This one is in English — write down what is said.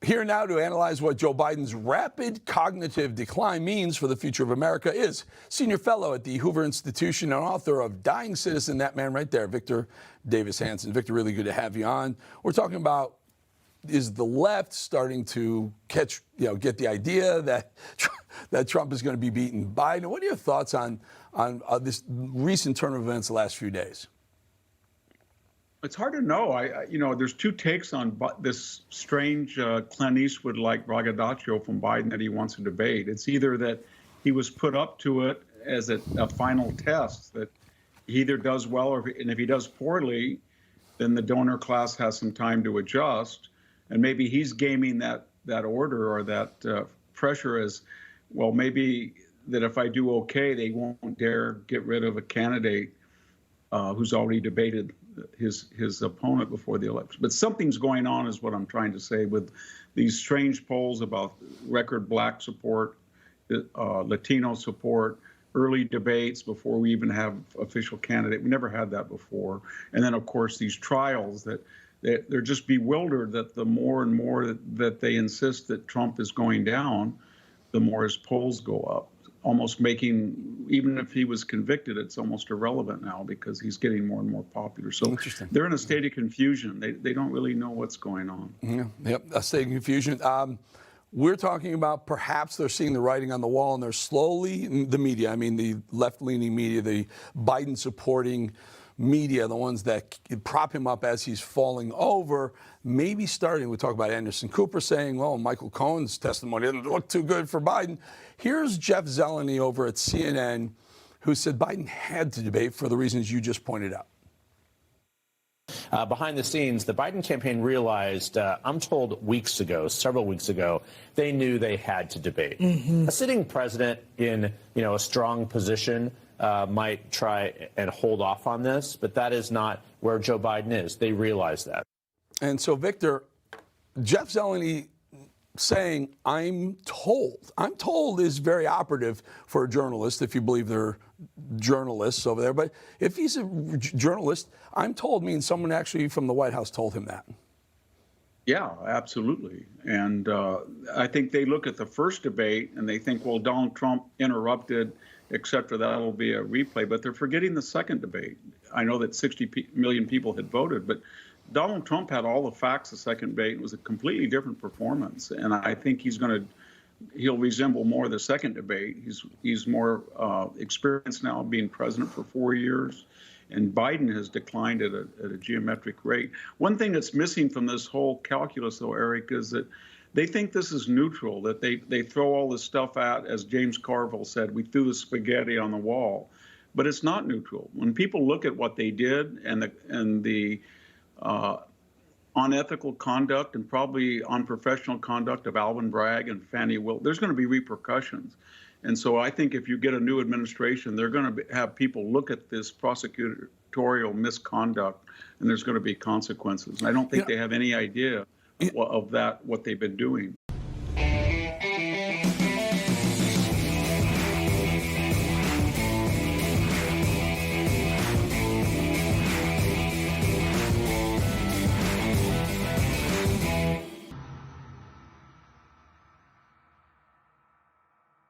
Here now to analyze what Joe Biden's rapid cognitive decline means for the future of America is senior fellow at the Hoover Institution and author of Dying Citizen, that man right there, Victor Davis Hanson. Victor, really good to have you on. We're talking about, is the left starting to get the idea that Trump is going to be beaten Biden? What are your thoughts on this recent turn of events the last few days? It's hard to know. There's two takes on this strange Clint Eastwood-like braggadocio from Biden that he wants to debate. It's either that he was put up to it as a final test, that he either does well, and if he does poorly, then the donor class has some time to adjust. And maybe he's gaming that order or that pressure as, well, maybe that if I do okay, they won't dare get rid of a candidate who's already debated his opponent before the election. But something's going on is what I'm trying to say with these strange polls about record black support, Latino support, early debates before we even have official candidate. We never had that before. And then, of course, these trials that they're just bewildered that the more and more that they insist that Trump is going down, the more his polls go up. Almost making, even if he was convicted, it's almost irrelevant now because he's getting more and more popular. So they're in a state of confusion. They don't really know what's going on. Yeah, yep, a state of confusion. We're talking about perhaps they're seeing the writing on the wall and they're slowly, the media, I mean the left-leaning media, the Biden-supporting media, the ones that prop him up as he's falling over, maybe starting, we talk about Anderson Cooper saying, well, Michael Cohen's testimony didn't look too good for Biden. Here's Jeff Zeleny over at CNN, who said Biden had to debate for the reasons you just pointed out. Behind the scenes, the Biden campaign realized, I'm told several weeks ago, they knew they had to debate. A sitting president in, a strong position might try and hold off on this, but that is not where Joe Biden is. They realize that. And so, Victor, Jeff Zeleny saying, I'm told is very operative for a journalist, if you believe they're journalists over there. But if he's a journalist, I'm told means someone actually from the White House told him that. Yeah, absolutely. And I think they look at the first debate and they think, well, Donald Trump interrupted, et cetera, that'll be a replay. But they're forgetting the second debate. I know that 60 million people had voted, but Donald Trump had all the facts the second debate. It was a completely different performance. And I think he'll resemble more the second debate. He's more experienced now, being president for 4 years. And Biden has declined at a geometric rate. One thing that's missing from this whole calculus, though, Eric, is that they think this is neutral, that they throw all this stuff out, as James Carville said, we threw the spaghetti on the wall. But it's not neutral. When people look at what they did and the unethical conduct and probably unprofessional conduct of Alvin Bragg and Fannie Will, there's going to be repercussions. And so I think if you get a new administration, they're going to have people look at this prosecutorial misconduct, and there's going to be consequences. And I don't think they have any idea of what they've been doing.